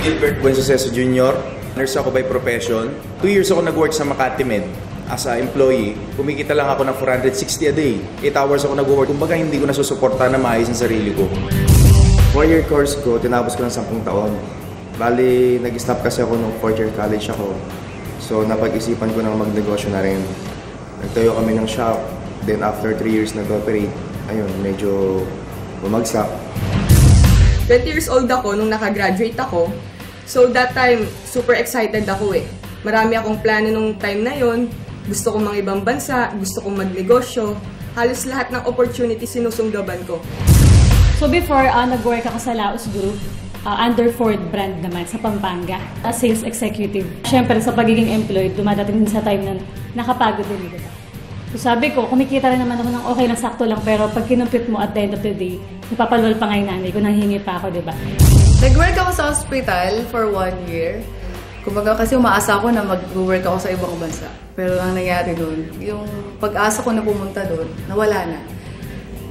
Gilbert Buensuceso Jr. Nurse ako by profession. 2 years ako nag-work sa Makati Med as a employee. Kumikita lang ako ng 460 a day. 8 hours ako nag-work. Kumbaga hindi ko nasusuporta na maayos ang sarili ko. 4-year course ko, tinapos ko ng 10 taon. Bali, nag-stop kasi ako nung 4th year college ako. So, napag-isipan ko nang magnegosyo na rin. Nagtayo kami ng shop. Then, after 3 years nag-operate, ayun, medyo bumagsak. 20 years old ako nung nakagraduate ako. So, that time, super excited ako eh. Marami akong plano nung time na yon. Gusto kong mga ibang bansa, gusto kong magnegosyo. Halos lahat ng opportunity sinusunggaban ko. So before, nag-work ako sa Laos Group, under Ford brand naman sa Pampanga, as sales executive. Siyempre, sa pagiging employed, dumadating din sa time na nakapagod din, diba? So sabi ko, kumikita rin naman ako ng okay lang, sakto lang, pero pag kinumpit mo at the end of the day, napapalol pa nga yung nanay ko, nanghingi pa ako, diba? Nag-work ako sa hospital for 1 year. Kumbaga kasi umaasa ako na mag-work ako sa ibang bansa. Pero ang nangyari doon, yung pag-asa ko na pumunta doon, nawala na.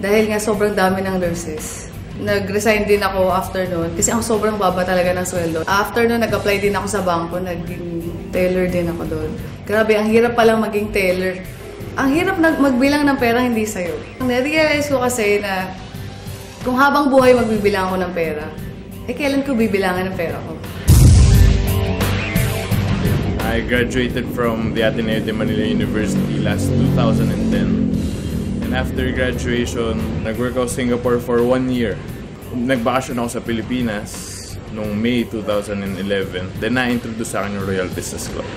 Dahil nga sobrang dami ng nurses. Nag-resign din ako after noon kasi ang sobrang baba talaga ng sweldo. After noon, nag-apply din ako sa bangko, naging teller din ako doon. Grabe, ang hirap palang maging teller. Ang hirap magbilang ng pera hindi sa'yo. Na-realize ko kasi na kung habang buhay magbibilang ako ng pera, eh kailan ko bibilangan ng pera ko? I graduated from the Ateneo de Manila University last 2010. And after graduation, nag-work ako sa Singapore for 1 year. Nagbakasyon ako sa Pilipinas noong May 2011. Then na-introduce sa akin yung Royal Business Club.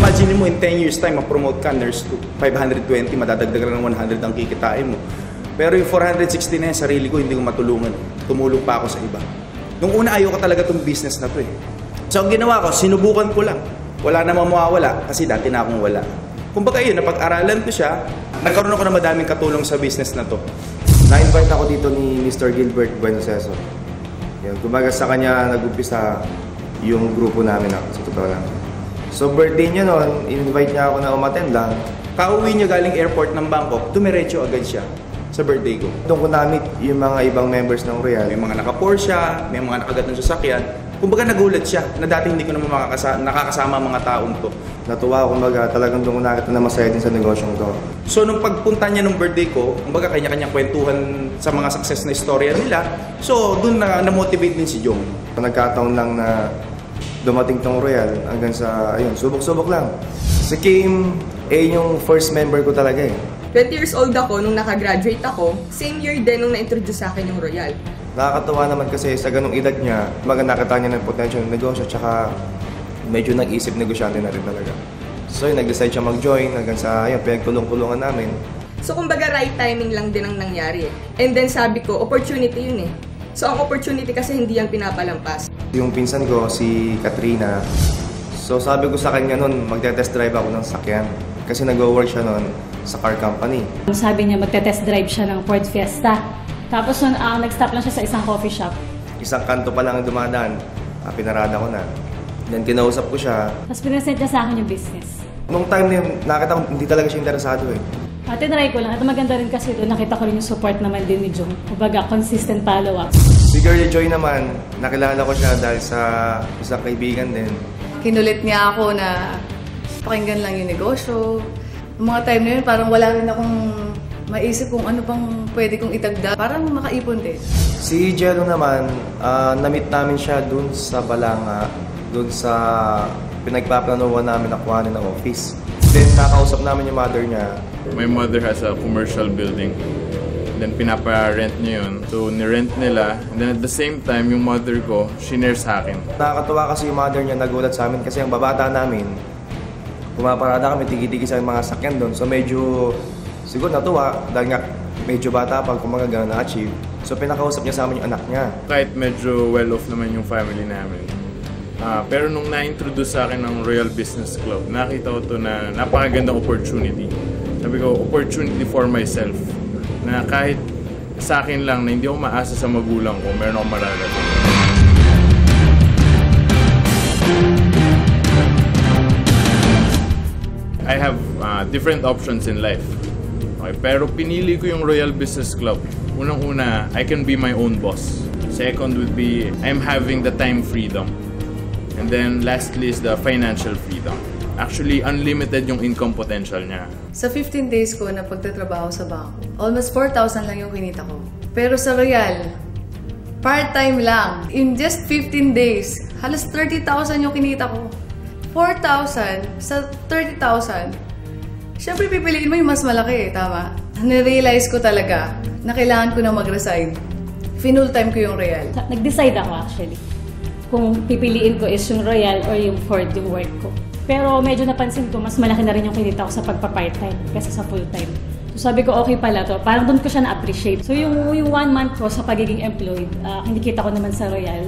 Imagine mo in 10 years time, ma-promote ka, nurse to 520, madadagdagan ng 100 ang kikitain mo. Pero yung 460 na yan, sarili ko, hindi ko matulungan. Tumulong pa ako sa iba. Nung una, ayaw ko talaga itong business na to eh. So ang ginawa ko, sinubukan ko lang. Wala namang mawawala kasi dati na akong wala. Kumbaga yun, napag-aralan ko siya, nagkaroon ako ng madaming katulong sa business na to. Na-invite ako dito ni Mr. Gilbert Buensuceso. Yan, kumbaga sa kanya nag-umpisa yung grupo namin sa totoo lang. So birthday niya noon, in-invite niya ako na umattend lang. Kauwi niya galing airport ng Bangkok, dumiretso agad siya sa birthday ko. Doon ko na-meet yung mga ibang members ng Royal. May mga naka-Porsche, may mga nakagat ng sasakyan. Kumbaga nagulat siya na dati hindi ko naman nakakasama ang mga taong to. Natuwa ako, kumbaga talagang doon ko nakita na masaya din sa negosyong to. So nung pagpunta niya nung birthday ko, kumbaga kanya-kanyang kwentuhan sa mga success na istorya nila. So doon na-motivate din si Jong. Nagkataon lang na dumating tong Royal hanggang sa, ayun, subok-subok lang. Si Kim, yung first member ko talaga eh. 20 years old ako nung nakagraduate ako. Same year din nung na-introduce sa akin yung Royal. Nakakatuwa naman kasi sa ganung edad niya, nakita niya ng potential ng negosyo, tsaka medyo nag-isip negosyante na rin talaga. So yun, nag-decide siya mag-join hanggang sa, ayun, pinagtulong-tulungan namin. So kumbaga right timing lang din ang nangyari eh. And then sabi ko, opportunity yun eh. So ang opportunity kasi hindi yan pinapalampas. Yung pinsan ko, si Katrina, so sabi ko sa kanya noon, magte-test drive ako ng sakyan. Kasi nag-work siya noon sa car company. Sabi niya magte-test drive siya ng Ford Fiesta. Tapos nun, nag-stop lang siya sa isang coffee shop. Isang kanto pa lang ang dumadaan, pinarada ko na. Then kinausap ko siya. Tapos pinresent niya sa akin yung business. Nung time na yun, nakita ko hindi talaga siya interesado eh. Tinry ko lang. At maganda rin kasi doon, nakita ko rin yung support naman din ni Jong. Kumbaga, consistent follow-up. Si Girlie Joy naman, nakilala ko siya dahil sa isang kaibigan din. Kinulit niya ako na pakinggan lang yung negosyo. Noong mga time na yun, parang wala rin akong maisip kung ano pang pwede kong itagda. Parang makaipon din. Si Jello naman, na-meet namin siya dun sa Balanga, dun sa pinagpaplanuhan namin na kuhanin ng office. Then nakausap namin yung mother niya. My mother has a commercial building. Then pinapa-rent niya yun. So ni-rent nila. And then at the same time, yung mother ko, shinare sa akin. Nakakatuwa kasi yung mother niya nagulat sa amin kasi ang babata namin, pumaparada kami, tigi-tigi sa mga sakyan doon. So medyo, siguro natuwa dahil nga medyo bata pa kung mga gano'n na-achieve. So pinakausap niya sa amin yung anak niya. Kahit medyo well-off naman yung family namin. Pero nung na-introduce sa akin ng Royal Business Club, nakita ko to na napakagandang opportunity. Sabi ko, opportunity for myself. Na kahit sa akin lang na hindi ako maasa sa magulang ko, meron akong mararating. I have different options in life. Okay, pero pinili ko yung Royal Business Club. Unang-una, I can be my own boss. Second would be, I'm having the time freedom. And then lastly is the financial freedom. Actually, unlimited yung income potential niya. Sa 15 days ko na pagtatrabaho sa bangko, almost 4,000 lang yung kinita ko. Pero sa Royal, part-time lang. In just 15 days, halos 30,000 yung kinita ko. 4,000 sa 30,000. Siyempre, pipiliin mo yung mas malaki, tama? Nirealize ko talaga na kailangan ko na mag-resign. Full time ko yung Royal. Nag-decide ako actually kung pipiliin ko is yung Royal or yung Ford yung work ko. Pero medyo napansin ko, mas malaki na rin yung kinita ko sa pagpa-part-time kaysa sa full-time. So sabi ko, okay pala to. Parang doon ko siya na-appreciate. So yung 1 month ko sa pagiging employed, kinikita ko naman sa Royal,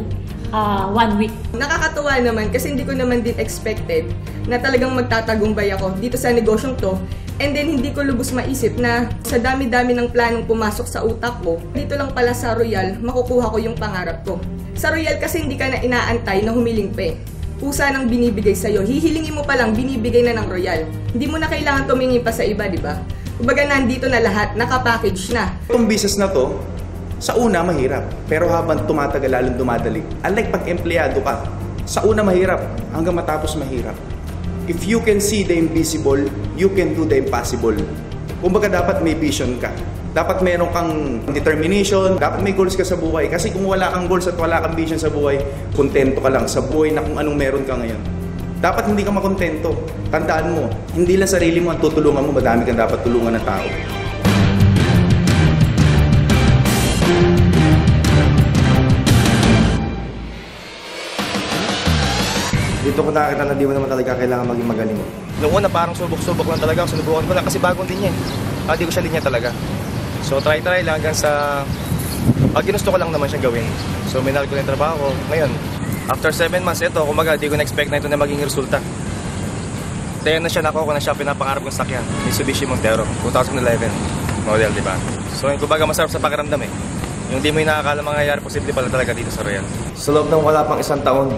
1 week. Nakakatuwa naman kasi hindi ko naman din expected na talagang magtatagumpay ako dito sa negosyong to. And then hindi ko lubos maisip na sa dami-dami ng planong pumasok sa utak ko, dito lang pala sa Royal, makukuha ko yung pangarap ko. Sa Royal kasi hindi ka na inaantay na humiling pa eh. Pusa nang binibigay sa'yo. Hihilingin mo pa lang, binibigay na ng Royal. Hindi mo na kailangan tumingin pa sa iba, di ba? Kumbaga nandito na lahat, nakapackage na. Itong business na to, sa una mahirap, pero habang tumatagal lalong dumadali. Unlike pag empleyado ka, sa una mahirap, hanggang matapos mahirap. If you can see the invisible, you can do the impossible. Kumbaga dapat may vision ka. Dapat meron kang determination, dapat may goals ka sa buhay. Kasi kung wala kang goals at wala kang vision sa buhay, kontento ka lang sa buhay na kung anong meron ka ngayon. Dapat hindi ka makontento. Tandaan mo, hindi lang sarili mo ang tutulungan mo, madami kang dapat tulungan ng tao. Dito ko nakakita na di mo naman talaga kailangan maging magaling. Noong una parang subok-subok lang talaga. Sinubukan ko lang kasi bagong din yan. Di ko siya linya talaga. So try lang hanggang sa... ginusto ko lang naman siyang gawin. So minahal ko na yung trabaho ko. Ngayon, after 7 months, ito, kumaga, di ko na-expect na ito na maging resulta. Dahil na siya nakuha ko na siya pinapangarap kong sakyan. Mitsubishi Montero, 2011 model, di ba? So kumbaga masarap sa pakiramdam eh. Yung di mo yung nakakala mangyayari, posible pala talaga dito sa Royal. Sa loob ng wala pang 1 taon,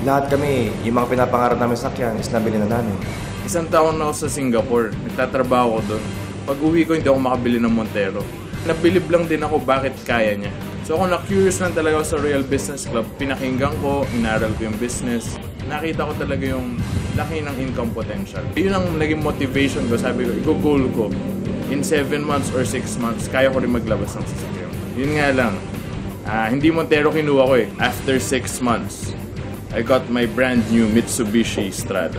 lahat kami, yung mga pinapangarap namin sakyan is nabili na namin. 1 taon na ako sa Singapore, nagtatrabaho ko doon. Pag uwi ko, hindi ako makabili ng Montero. Nabilib lang din ako bakit kaya niya. So ako na-curious lang talaga sa Royal Business Club. Pinakinggan ko, inaral ko yung business. Nakita ko talaga yung laki ng income potential. Yun ang naging motivation ko. Sabi ko, i-goal ko. In 7 months or 6 months, kaya ko rin maglabas ng sasakyan. Yun nga lang, hindi Montero kinuha ko eh. After 6 months, I got my brand new Mitsubishi Strada.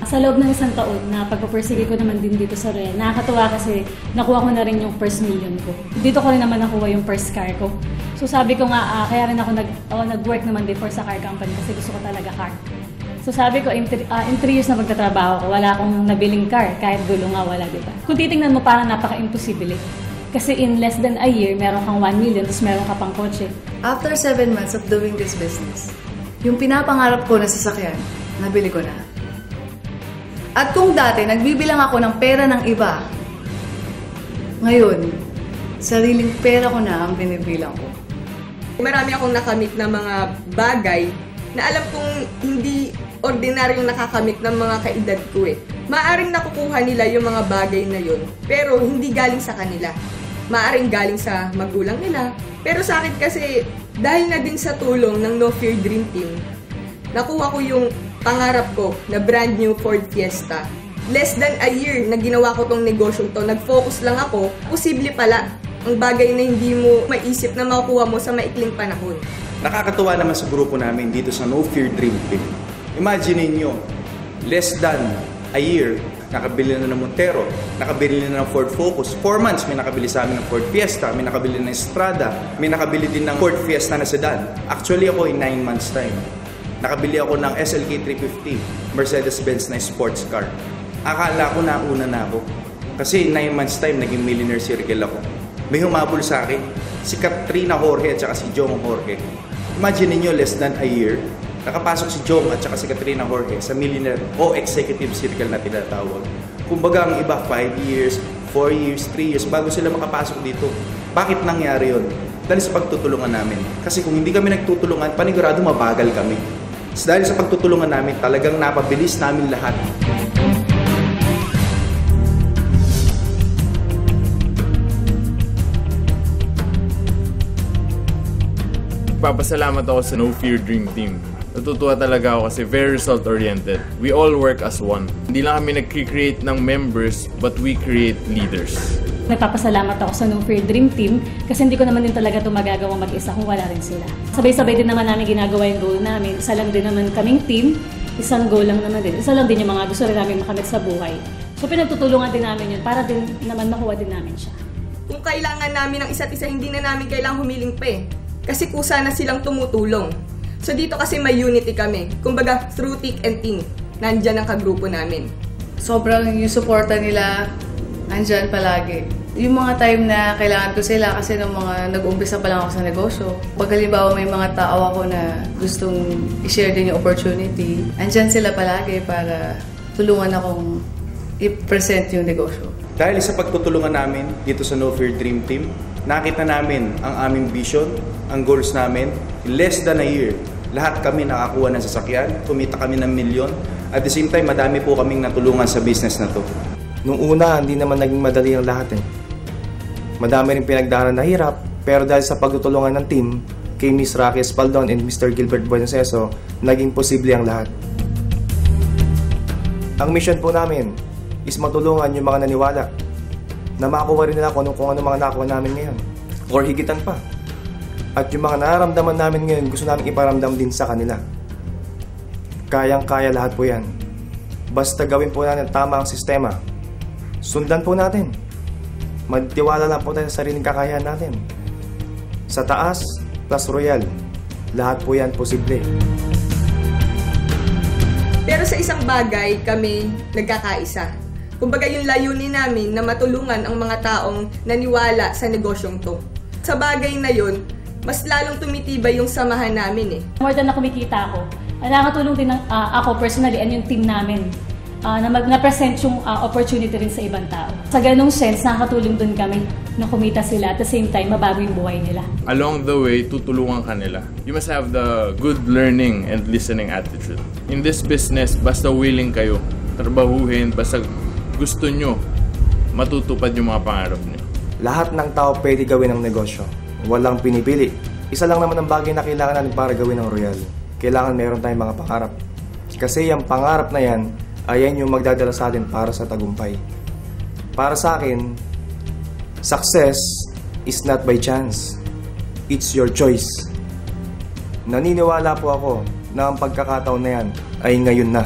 Sa loob ng 1 taon na pagpapursige ko naman din dito sa Royal, nakakatuwa kasi nakuha ko na rin yung first million ko. Dito ko rin naman nakuha yung first car ko. So sabi ko nga, kaya rin ako nag-work naman before sa car company kasi gusto ko talaga car. So sabi ko, in 3 years na pagtatrabaho ko, wala akong nabiling car, kahit gulo nga wala, diba? Kung titingnan mo, parang napaka-imposible. Kasi in less than a year, meron kang 1 million, tapos meron ka pang kotse. After 7 months of doing this business, yung pinapangarap ko na sasakyan, nabili ko na. At kung dati, nagbibilang ako ng pera ng iba, ngayon, sariling pera ko na ang binibilang ko. Marami akong nakamit na mga bagay na alam kong hindi ordinaryong nakakamit ng mga kaedad ko eh. Maaring nakukuha nila yung mga bagay na yun, pero hindi galing sa kanila. Maaring galing sa magulang nila. Pero sa akin kasi, dahil na din sa tulong ng No Fear Dream Team, nakuha ko yung pangarap ko na brand new Ford Fiesta. Less than a year na ginawa ko tong negosyong to, nag-focus lang ako, posible pala ang bagay na hindi mo maisip na makukuha mo sa maikling panahon. Nakakatuwa naman sa grupo namin dito sa No Fear Dream Team. Imagine niyo, less than a year, nakabili na ng Montero, nakabili na ng Ford Focus. 4 months, may nakabili sa amin ng Ford Fiesta, may nakabili ng Strada, may nakabili din ng Ford Fiesta na sedan. Actually ako in 9 months time. Nakabili ako ng SLK 350, Mercedes-Benz na sports car. Akala ko nauna na ako. Kasi 9 months time, naging millionaire circle ako. May humabol sa akin, si Katrina Jorge at saka si Jong Jorge. Imagine niyo less than a year, nakapasok si Jong at saka si Katrina Jorge sa millionaire o executive circle na tinatawag. Kumbaga ang iba 5 years, 4 years, 3 years bago sila makapasok dito. Bakit nangyari yon? Dahil sa pagtutulungan namin. Kasi kung hindi kami nagtutulungan, panigurado mabagal kami. Dahil sa pagtutulungan namin, talagang napabilis namin lahat. Nagpapasalamat ako sa No Fear Dream Team. Natutuwa talaga ako kasi very result-oriented. We all work as one. Hindi lang kami nag-create ng members, but we create leaders. Nagpapasalamat ako sa No Fear Dream Team kasi hindi ko naman din talaga ito magagawa mag-isa kung wala rin sila. Sabay-sabay din naman namin ginagawa yung goal namin. Isa lang din naman kaming team, isang goal lang naman din. Isa lang din yung mga gusto rin namin makamit sa buhay. So pinagtutulungan din namin yun para din naman makuha din namin siya. Kung kailangan namin ng isa't isa, hindi na namin kailangang humiling pa eh. Kasi kusa na silang tumutulong. So dito kasi may unity kami. Kumbaga, through thick and thin, nandyan ang kagrupo namin. Sobrang yung suporta nila, andyan palagi. Yung mga time na kailangan ko sila kasi nung mga nag-umpisa pa lang ako sa negosyo. Pag halimbawa may mga tao ako na gustong i-share din yung opportunity, andyan sila palagi para tulungan akong i-present yung negosyo. Dahil sa pagtutulungan namin dito sa No Fear Dream Team, nakita namin ang aming vision, ang goals namin. In less than a year, lahat kami nakakuha ng sasakyan, kumita kami ng milyon. At the same time, madami po kaming natulungan sa business na to. Nung una, hindi naman naging madali ang lahat eh. Madami rin pinagdaanan na hirap, pero dahil sa pagtutulungan ng team, kay Miss Rocky Espaldon and Mr. Gilbert Buenoseso, naging posible ang lahat. Ang mission po namin is matulungan yung mga naniwala na makuha rin nila kung ano mga nakuha namin ngayon or higitan pa. At yung mga nararamdaman namin ngayon, gusto namin iparamdam din sa kanila. Kayang-kaya lahat po yan. Basta gawin po natin tama ang sistema. Sundan po natin. Magtiwala lang po tayo sa sariling kakayahan natin. Sa taas plus royal, lahat po yan posible. Pero sa isang bagay, kami nagkakaisa. Kumbaga yung layunin namin na matulungan ang mga taong naniwala sa negosyong to. Sa bagay na yun, mas lalong tumitibay yung samahan namin eh. More than na kumikita ako, nakakatulong din ako personally and yung team namin na present yung opportunity rin sa ibang tao. Sa ganung sense, nakakatulong din kami na kumita sila at the same time, mabago yung buhay nila. Along the way, tutulungan ka nila. You must have the good learning and listening attitude. In this business, basta willing kayo, trabahuhin, basta gusto nyo, matutupad yung mga pangarap nyo. Lahat ng tao pwede gawin ng negosyo. Walang pinipili. Isa lang naman ang bagay na kailangan natin para gawin ng royal. Kailangan meron tayong mga pangarap. Kasi yung pangarap na yan, ayan yung magdadala sa atin para sa tagumpay. Para sa akin, success is not by chance. It's your choice. Naniniwala po ako na ang pagkakataon na yan ay ngayon na.